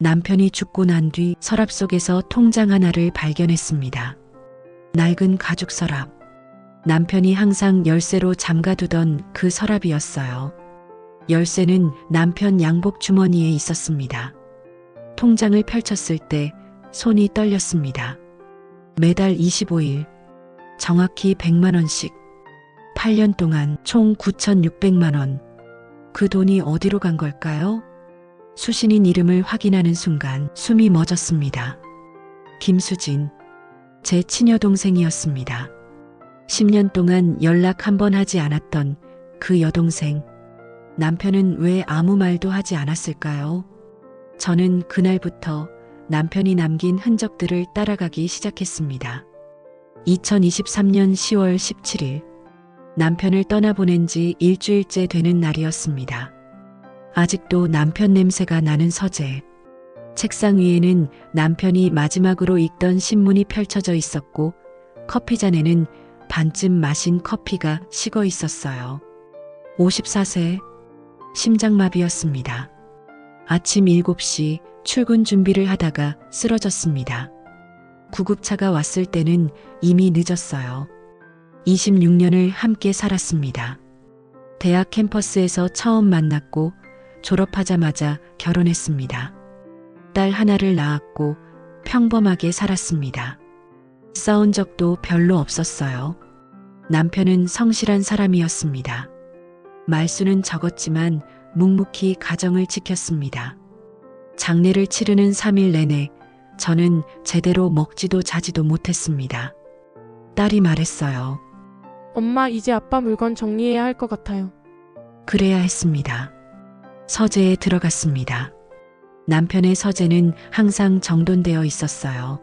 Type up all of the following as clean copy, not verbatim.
남편이 죽고 난 뒤 서랍 속에서 통장 하나를 발견했습니다. 낡은 가죽 서랍. 남편이 항상 열쇠로 잠가두던 그 서랍이었어요. 열쇠는 남편 양복 주머니에 있었습니다. 통장을 펼쳤을 때 손이 떨렸습니다. 매달 25일, 정확히 100만 원씩, 8년 동안 총 9,600만 원. 그 돈이 어디로 간 걸까요? 수신인 이름을 확인하는 순간 숨이 멎었습니다. 김수진, 제 친여동생이었습니다. 10년 동안 연락 한 번 하지 않았던 그 여동생. 남편은 왜 아무 말도 하지 않았을까요? 저는 그날부터 남편이 남긴 흔적들을 따라가기 시작했습니다. 2023년 10월 17일, 남편을 떠나보낸 지 일주일째 되는 날이었습니다. 아직도 남편 냄새가 나는 서재. 책상 위에는 남편이 마지막으로 읽던 신문이 펼쳐져 있었고 커피잔에는 반쯤 마신 커피가 식어 있었어요. 54세, 심장마비였습니다. 아침 7시 출근 준비를 하다가 쓰러졌습니다. 구급차가 왔을 때는 이미 늦었어요. 26년을 함께 살았습니다. 대학 캠퍼스에서 처음 만났고 졸업하자마자 결혼했습니다. 딸 하나를 낳았고 평범하게 살았습니다. 싸운 적도 별로 없었어요. 남편은 성실한 사람이었습니다. 말수는 적었지만 묵묵히 가정을 지켰습니다. 장례를 치르는 3일 내내 저는 제대로 먹지도 자지도 못했습니다. 딸이 말했어요. 엄마, 이제 아빠 물건 정리해야 할 것 같아요. 그래야 했습니다. 서재에 들어갔습니다. 남편의 서재는 항상 정돈되어 있었어요.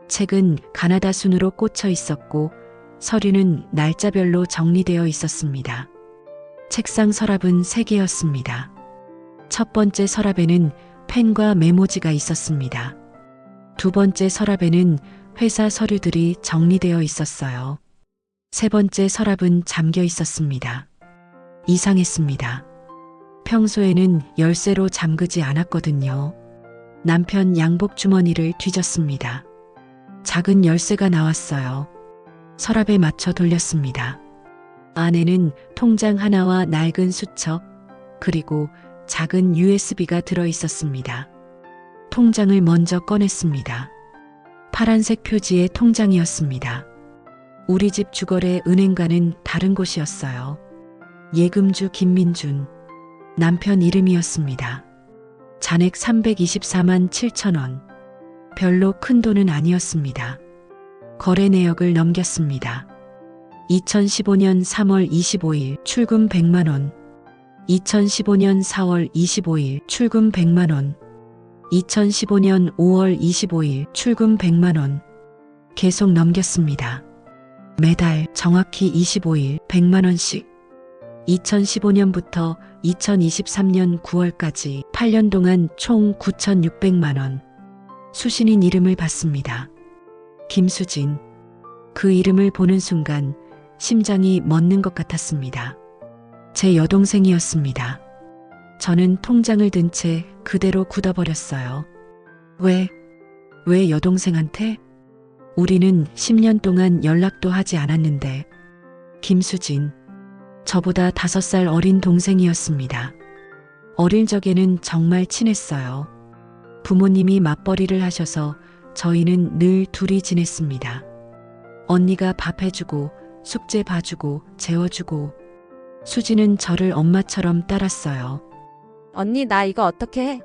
책은 가나다 순으로 꽂혀 있었고 서류는 날짜별로 정리되어 있었습니다. 책상 서랍은 3개였습니다. 첫 번째 서랍에는 펜과 메모지가 있었습니다. 두 번째 서랍에는 회사 서류들이 정리되어 있었어요. 세 번째 서랍은 잠겨 있었습니다. 이상했습니다. 평소에는 열쇠로 잠그지 않았거든요. 남편 양복 주머니를 뒤졌습니다. 작은 열쇠가 나왔어요. 서랍에 맞춰 돌렸습니다. 안에는 통장 하나와 낡은 수첩, 그리고 작은 USB가 들어 있었습니다. 통장을 먼저 꺼냈습니다. 파란색 표지의 통장이었습니다. 우리 집 주거래 은행과는 다른 곳이었어요. 예금주 김민준, 남편 이름이었습니다. 잔액 324만 7천 원. 별로 큰 돈은 아니었습니다. 거래 내역을 넘겼습니다. 2015년 3월 25일 출금 100만 원. 2015년 4월 25일 출금 100만 원. 2015년 5월 25일 출금 100만 원. 계속 넘겼습니다. 매달 정확히 25일 100만 원씩. 2015년부터 2023년 9월까지 8년 동안 총 9,600만 원. 수신인 이름을 봤습니다. 김수진. 그 이름을 보는 순간 심장이 멎는 것 같았습니다. 제 여동생이었습니다. 저는 통장을 든 채 그대로 굳어버렸어요. 왜 여동생한테? 우리는 10년 동안 연락도 하지 않았는데. 김수진. 저보다 5살 어린 동생이었습니다. 어릴 적에는 정말 친했어요. 부모님이 맞벌이를 하셔서 저희는 늘 둘이 지냈습니다. 언니가 밥 해주고 숙제 봐주고 재워주고 수지는 저를 엄마처럼 따랐어요. 언니, 나 이거 어떻게 해?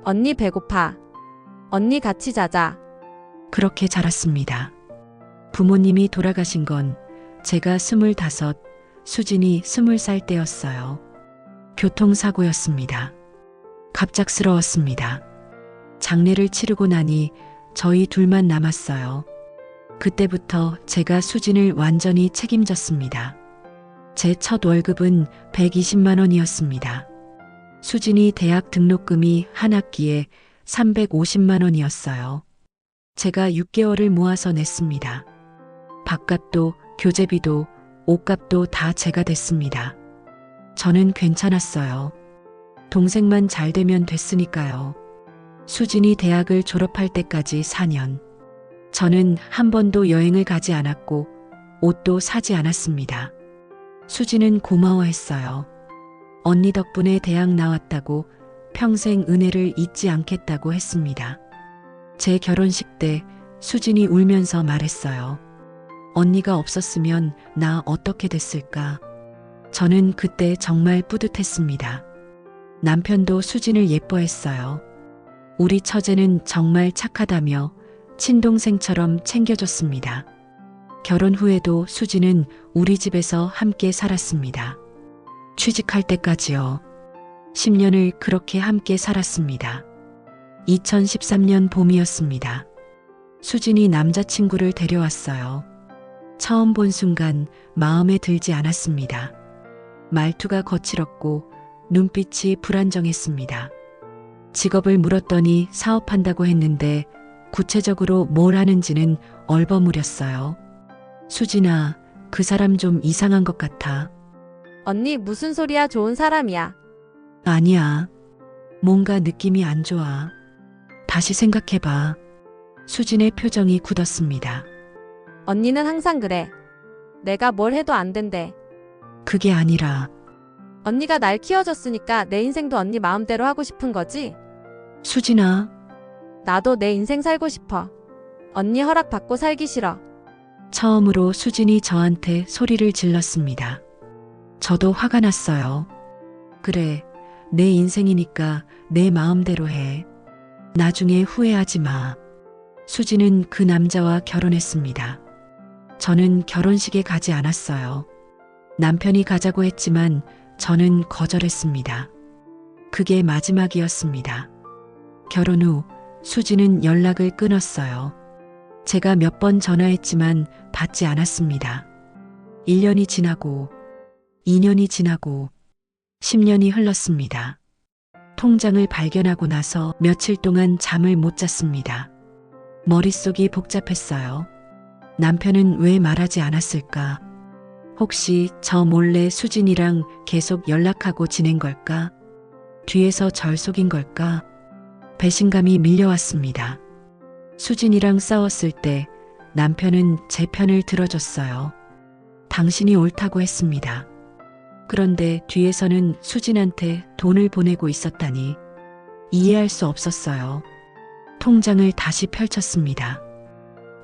언니 배고파. 언니 같이 자자. 그렇게 자랐습니다. 부모님이 돌아가신 건 제가 25, 수진이 20살 때였어요. 교통사고였습니다. 갑작스러웠습니다. 장례를 치르고 나니 저희 둘만 남았어요. 그때부터 제가 수진을 완전히 책임졌습니다. 제 첫 월급은 120만 원이었습니다. 수진이 대학 등록금이 한 학기에 350만 원이었어요. 제가 6개월을 모아서 냈습니다. 밥값도 교재비도 옷값도 다 제가 댔습니다. 저는 괜찮았어요. 동생만 잘 되면 됐으니까요. 수진이 대학을 졸업할 때까지 4년. 저는 한 번도 여행을 가지 않았고 옷도 사지 않았습니다. 수진은 고마워했어요. 언니 덕분에 대학 나왔다고 평생 은혜를 잊지 않겠다고 했습니다. 제 결혼식 때 수진이 울면서 말했어요. 언니가 없었으면 나 어떻게 됐을까? 저는 그때 정말 뿌듯했습니다. 남편도 수진을 예뻐했어요. 우리 처제는 정말 착하다며 친동생처럼 챙겨줬습니다. 결혼 후에도 수진은 우리 집에서 함께 살았습니다. 취직할 때까지요. 10년을 그렇게 함께 살았습니다. 2013년 봄이었습니다. 수진이 남자친구를 데려왔어요. 처음 본 순간 마음에 들지 않았습니다. 말투가 거칠었고 눈빛이 불안정했습니다. 직업을 물었더니 사업한다고 했는데 구체적으로 뭘 하는지는 얼버무렸어요. 수진아, 그 사람 좀 이상한 것 같아. 언니 무슨 소리야? 좋은 사람이야. 아니야. 뭔가 느낌이 안 좋아. 다시 생각해봐. 수진의 표정이 굳었습니다. 언니는 항상 그래. 내가 뭘 해도 안 된대. 그게 아니라 언니가 날 키워줬으니까 내 인생도 언니 마음대로 하고 싶은 거지? 수진아, 나도 내 인생 살고 싶어. 언니 허락 받고 살기 싫어. 처음으로 수진이 저한테 소리를 질렀습니다. 저도 화가 났어요. 그래, 내 인생이니까 내 마음대로 해. 나중에 후회하지 마. 수진은 그 남자와 결혼했습니다. 저는 결혼식에 가지 않았어요. 남편이 가자고 했지만 저는 거절했습니다. 그게 마지막이었습니다. 결혼 후 수진은 연락을 끊었어요. 제가 몇 번 전화했지만 받지 않았습니다. 1년이 지나고 2년이 지나고 10년이 흘렀습니다. 통장을 발견하고 나서 며칠 동안 잠을 못 잤습니다. 머릿속이 복잡했어요. 남편은 왜 말하지 않았을까? 혹시 저 몰래 수진이랑 계속 연락하고 지낸 걸까? 뒤에서 절 속인 걸까? 배신감이 밀려왔습니다. 수진이랑 싸웠을 때 남편은 제 편을 들어줬어요. 당신이 옳다고 했습니다. 그런데 뒤에서는 수진한테 돈을 보내고 있었다니 이해할 수 없었어요. 통장을 다시 펼쳤습니다.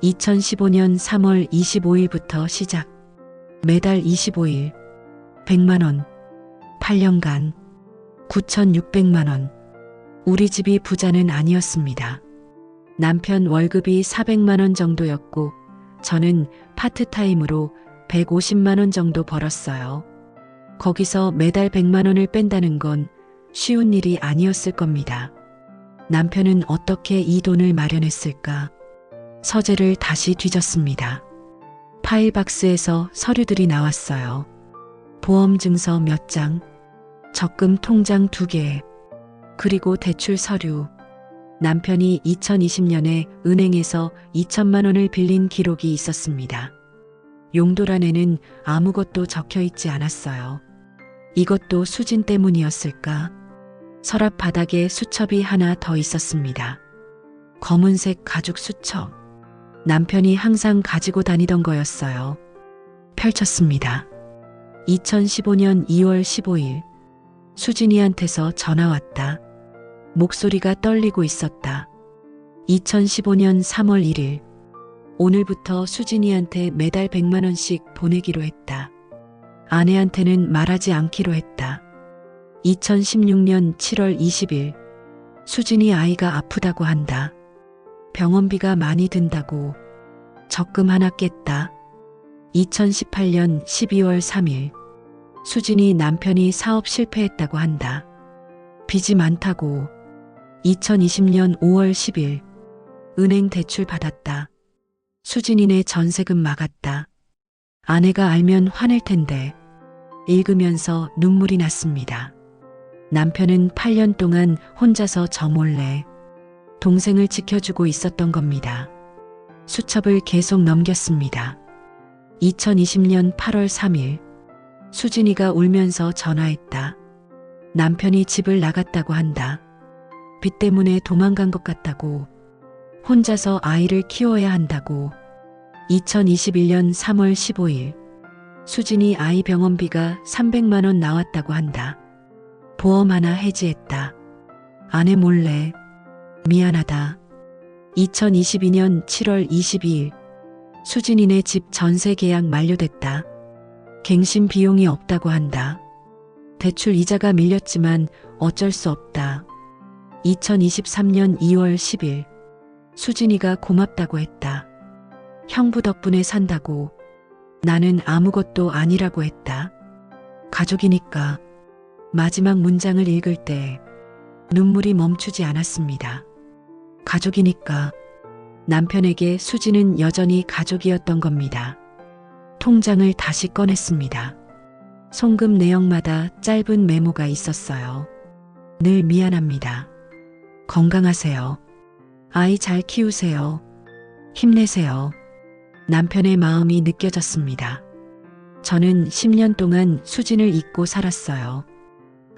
2015년 3월 25일부터 시작. 매달 25일, 100만 원, 8년간, 9,600만 원. 우리 집이 부자는 아니었습니다. 남편 월급이 400만 원 정도였고 저는 파트타임으로 150만 원 정도 벌었어요. 거기서 매달 100만 원을 뺀다는 건 쉬운 일이 아니었을 겁니다. 남편은 어떻게 이 돈을 마련했을까? 서재를 다시 뒤졌습니다. 파일박스에서 서류들이 나왔어요. 보험증서 몇 장, 적금 통장 2개, 그리고 대출 서류. 남편이 2020년에 은행에서 2천만 원을 빌린 기록이 있었습니다. 용도란에는 아무것도 적혀 있지 않았어요. 이것도 수진 때문이었을까? 서랍 바닥에 수첩이 하나 더 있었습니다. 검은색 가죽 수첩. 남편이 항상 가지고 다니던 거였어요. 펼쳤습니다. 2015년 2월 15일. 수진이한테서 전화 왔다. 목소리가 떨리고 있었다. 2015년 3월 1일. 오늘부터 수진이한테 매달 100만 원씩 보내기로 했다. 아내한테는 말하지 않기로 했다. 2016년 7월 20일. 수진이 아이가 아프다고 한다. 병원비가 많이 든다고. 적금 하나 깼다. 2018년 12월 3일. 수진이 남편이 사업 실패했다고 한다. 빚이 많다고. 2020년 5월 10일. 은행 대출 받았다. 수진이네 전세금 막았다. 아내가 알면 화낼 텐데. 읽으면서 눈물이 났습니다. 남편은 8년 동안 혼자서 저 몰래 동생을 지켜주고 있었던 겁니다. 수첩을 계속 넘겼습니다. 2020년 8월 3일. 수진이가 울면서 전화했다. 남편이 집을 나갔다고 한다. 빚 때문에 도망간 것 같다고. 혼자서 아이를 키워야 한다고. 2021년 3월 15일. 수진이 아이 병원비가 300만 원 나왔다고 한다. 보험 하나 해지했다. 아내 몰래. 미안하다. 2022년 7월 22일. 수진이네 집 전세 계약 만료됐다. 갱신 비용이 없다고 한다. 대출 이자가 밀렸지만 어쩔 수 없다. 2023년 2월 10일. 수진이가 고맙다고 했다. 형부 덕분에 산다고. 나는 아무것도 아니라고 했다. 가족이니까. 마지막 문장을 읽을 때 눈물이 멈추지 않았습니다. 가족이니까. 남편에게 수진은 여전히 가족이었던 겁니다. 통장을 다시 꺼냈습니다. 송금 내역마다 짧은 메모가 있었어요. 늘 미안합니다. 건강하세요. 아이 잘 키우세요. 힘내세요. 남편의 마음이 느껴졌습니다. 저는 10년 동안 수진을 잊고 살았어요.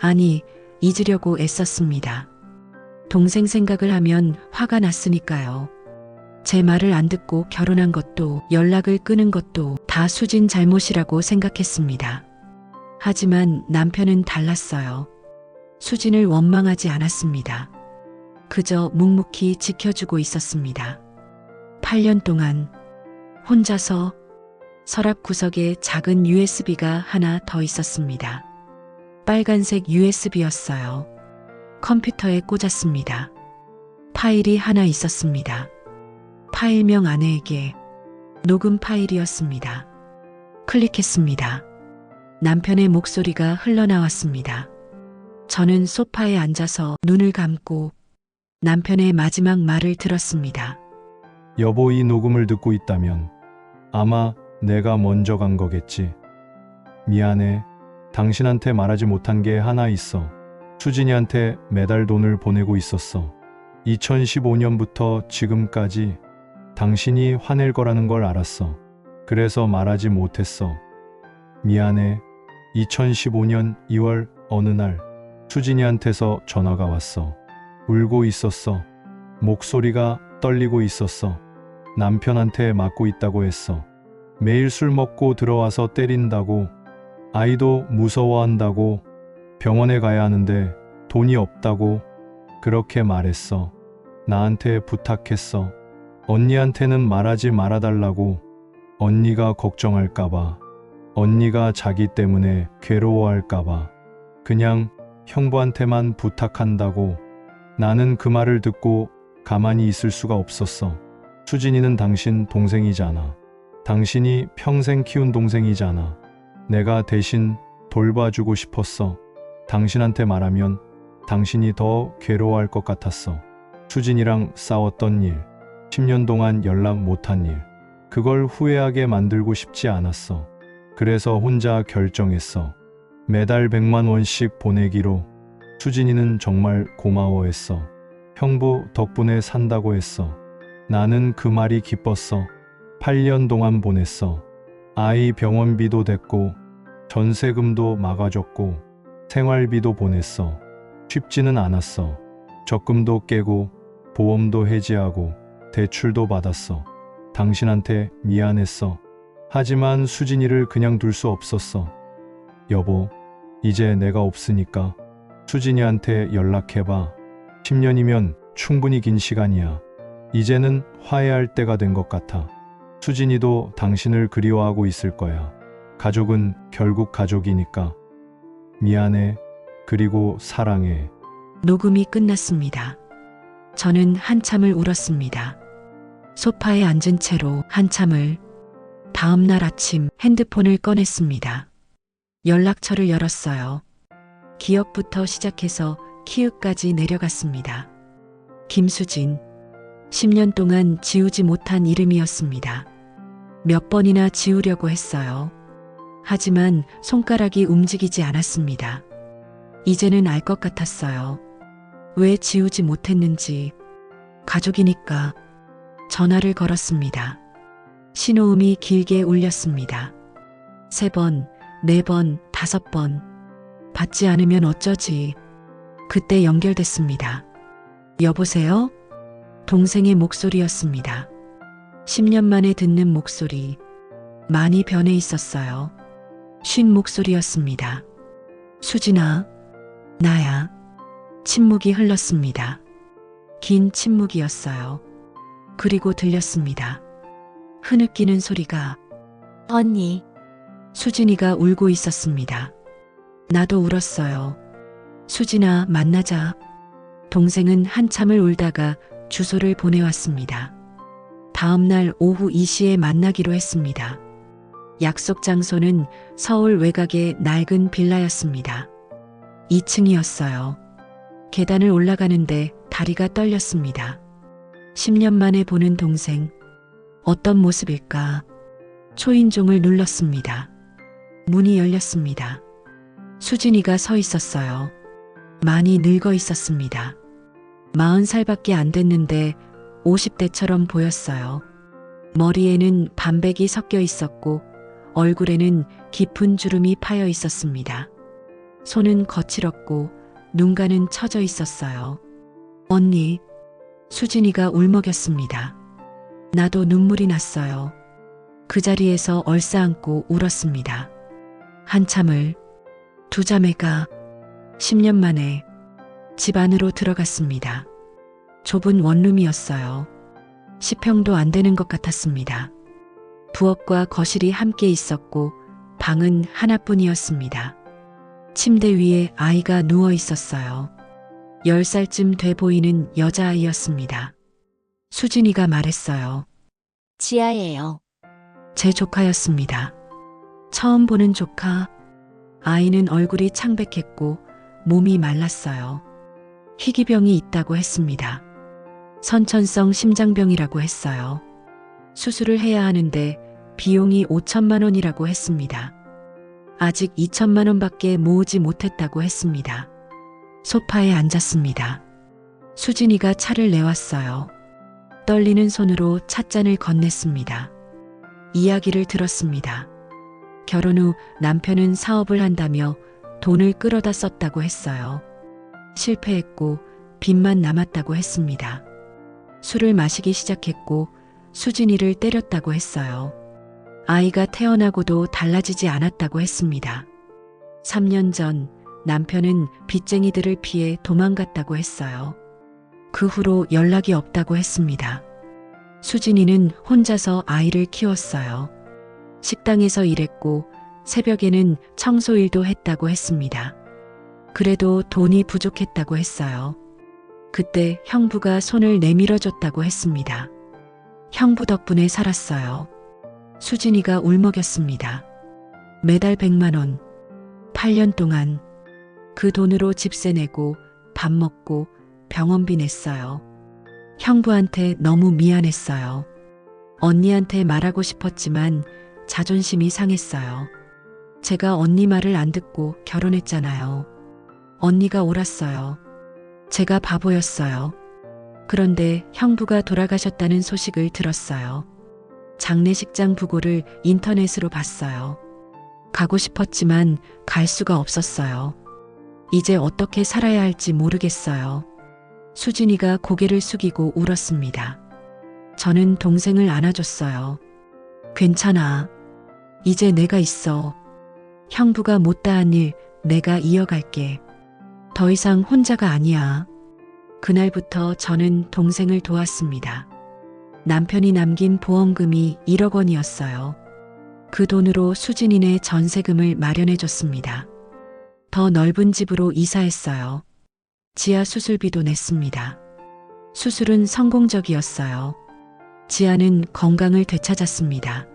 아니, 잊으려고 애썼습니다. 동생 생각을 하면 화가 났으니까요. 제 말을 안 듣고 결혼한 것도 연락을 끊은 것도 다 수진 잘못이라고 생각했습니다. 하지만 남편은 달랐어요. 수진을 원망하지 않았습니다. 그저 묵묵히 지켜주고 있었습니다. 8년 동안 혼자서. 서랍 구석에 작은 USB가 하나 더 있었습니다. 빨간색 USB였어요. 컴퓨터에 꽂았습니다. 파일이 하나 있었습니다. 파일명 아내에게. 녹음 파일이었습니다. 클릭했습니다. 남편의 목소리가 흘러나왔습니다. 저는 소파에 앉아서 눈을 감고 남편의 마지막 말을 들었습니다. 여보, 이 녹음을 듣고 있다면 아마 내가 먼저 간 거겠지. 미안해. 당신한테 말하지 못한 게 하나 있어. 수진이한테 매달 돈을 보내고 있었어. 2015년부터 지금까지. 당신이 화낼 거라는 걸 알았어. 그래서 말하지 못했어. 미안해. 2015년 2월 어느 날 수진이한테서 전화가 왔어. 울고 있었어. 목소리가 떨리고 있었어. 남편한테 맞고 있다고 했어. 매일 술 먹고 들어와서 때린다고. 아이도 무서워한다고. 병원에 가야 하는데 돈이 없다고. 그렇게 말했어. 나한테 부탁했어. 언니한테는 말하지 말아달라고. 언니가 걱정할까봐. 언니가 자기 때문에 괴로워할까봐. 그냥 형부한테만 부탁한다고. 나는 그 말을 듣고 가만히 있을 수가 없었어. 수진이는 당신 동생이잖아. 당신이 평생 키운 동생이잖아. 내가 대신 돌봐주고 싶었어. 당신한테 말하면 당신이 더 괴로워할 것 같았어. 수진이랑 싸웠던 일, 10년 동안 연락 못한 일, 그걸 후회하게 만들고 싶지 않았어. 그래서 혼자 결정했어. 매달 100만 원씩 보내기로. 수진이는 정말 고마워했어. 형부 덕분에 산다고 했어. 나는 그 말이 기뻤어. 8년 동안 보냈어. 아이 병원비도 됐고 전세금도 막아줬고 생활비도 보냈어. 쉽지는 않았어. 적금도 깨고 보험도 해지하고 대출도 받았어. 당신한테 미안했어. 하지만 수진이를 그냥 둘 수 없었어. 여보, 이제 내가 없으니까 수진이한테 연락해봐. 10년이면 충분히 긴 시간이야. 이제는 화해할 때가 된 것 같아. 수진이도 당신을 그리워하고 있을 거야. 가족은 결국 가족이니까. 미안해. 그리고 사랑해. 녹음이 끝났습니다. 저는 한참을 울었습니다. 소파에 앉은 채로 한참을. 다음 날 아침 핸드폰을 꺼냈습니다. 연락처를 열었어요. 기억부터 시작해서 키읔까지 내려갔습니다. 김수진. 10년 동안 지우지 못한 이름이었습니다. 몇 번이나 지우려고 했어요. 하지만 손가락이 움직이지 않았습니다. 이제는 알 것 같았어요. 왜 지우지 못했는지. 가족이니까. 전화를 걸었습니다. 신호음이 길게 울렸습니다. 3번, 4번, 5번. 받지 않으면 어쩌지. 그때 연결됐습니다. 여보세요? 동생의 목소리였습니다. 10년 만에 듣는 목소리. 많이 변해 있었어요. 쉰 목소리였습니다. 수진아, 나야. 침묵이 흘렀습니다. 긴 침묵이었어요. 그리고 들렸습니다. 흐느끼는 소리가. 언니. 수진이가 울고 있었습니다. 나도 울었어요. 수진아, 만나자. 동생은 한참을 울다가 주소를 보내왔습니다. 다음 날 오후 2시에 만나기로 했습니다. 약속 장소는 서울 외곽의 낡은 빌라였습니다. 2층이었어요. 계단을 올라가는데 다리가 떨렸습니다. 10년 만에 보는 동생. 어떤 모습일까? 초인종을 눌렀습니다. 문이 열렸습니다. 수진이가 서 있었어요. 많이 늙어 있었습니다. 40살밖에 안 됐는데 50대처럼 보였어요. 머리에는 반백이 섞여 있었고 얼굴에는 깊은 주름이 파여 있었습니다. 손은 거칠었고 눈가는 처져 있었어요. 언니, 수진이가 울먹였습니다. 나도 눈물이 났어요. 그 자리에서 얼싸안고 울었습니다. 한참을 두 자매가 10년 만에 집 안으로 들어갔습니다. 좁은 원룸이었어요. 10평도 안 되는 것 같았습니다. 부엌과 거실이 함께 있었고 방은 하나뿐이었습니다. 침대 위에 아이가 누워 있었어요. 10살쯤 돼 보이는 여자아이였습니다. 수진이가 말했어요. 지아예요. 제 조카였습니다. 처음 보는 조카. 아이는 얼굴이 창백했고 몸이 말랐어요. 희귀병이 있다고 했습니다. 선천성 심장병이라고 했어요. 수술을 해야 하는데 비용이 5천만 원이라고 했습니다. 아직 2천만 원밖에 모으지 못했다고 했습니다. 소파에 앉았습니다. 수진이가 차를 내왔어요. 떨리는 손으로 찻잔을 건넸습니다. 이야기를 들었습니다. 결혼 후 남편은 사업을 한다며 돈을 끌어다 썼다고 했어요. 실패했고 빚만 남았다고 했습니다. 술을 마시기 시작했고 수진이를 때렸다고 했어요. 아이가 태어나고도 달라지지 않았다고 했습니다. 3년 전 남편은 빚쟁이들을 피해 도망갔다고 했어요. 그 후로 연락이 없다고 했습니다. 수진이는 혼자서 아이를 키웠어요. 식당에서 일했고 새벽에는 청소일도 했다고 했습니다. 그래도 돈이 부족했다고 했어요. 그때 형부가 손을 내밀어줬다고 했습니다. 형부 덕분에 살았어요. 수진이가 울먹였습니다. 매달 100만 원, 8년 동안 그 돈으로 집세 내고 밥 먹고 병원비 냈어요. 형부한테 너무 미안했어요. 언니한테 말하고 싶었지만 자존심이 상했어요. 제가 언니 말을 안 듣고 결혼했잖아요. 언니가 옳았어요. 제가 바보였어요. 그런데 형부가 돌아가셨다는 소식을 들었어요. 장례식장 부고를 인터넷으로 봤어요. 가고 싶었지만 갈 수가 없었어요. 이제 어떻게 살아야 할지 모르겠어요. 수진이가 고개를 숙이고 울었습니다. 저는 동생을 안아줬어요. 괜찮아. 이제 내가 있어. 형부가 못다한 일 내가 이어갈게. 더 이상 혼자가 아니야. 그날부터 저는 동생을 도왔습니다. 남편이 남긴 보험금이 1억 원이었어요. 그 돈으로 수진이네 전세금을 마련해줬습니다. 더 넓은 집으로 이사했어요. 지아 수술비도 냈습니다. 수술은 성공적이었어요. 지아는 건강을 되찾았습니다.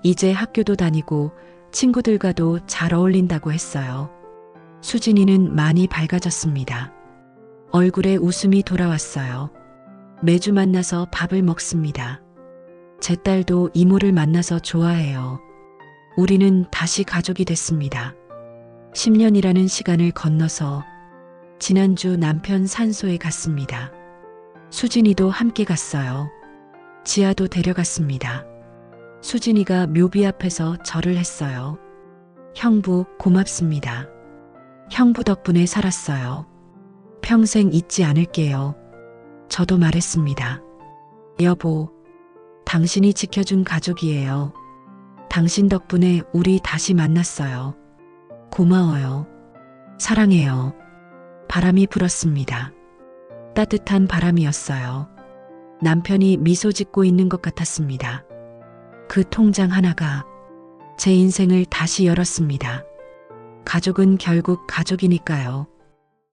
이제 학교도 다니고 친구들과도 잘 어울린다고 했어요. 수진이는 많이 밝아졌습니다. 얼굴에 웃음이 돌아왔어요. 매주 만나서 밥을 먹습니다. 제 딸도 이모를 만나서 좋아해요. 우리는 다시 가족이 됐습니다. 10년이라는 시간을 건너서 지난주 남편 산소에 갔습니다. 수진이도 함께 갔어요. 지아도 데려갔습니다. 수진이가 묘비 앞에서 절을 했어요. 형부 고맙습니다. 형부 덕분에 살았어요. 평생 잊지 않을게요. 저도 말했습니다. 여보, 당신이 지켜준 가족이에요. 당신 덕분에 우리 다시 만났어요. 고마워요. 사랑해요. 바람이 불었습니다. 따뜻한 바람이었어요. 남편이 미소 짓고 있는 것 같았습니다. 그 통장 하나가 제 인생을 다시 열었습니다. 가족은 결국 가족이니까요.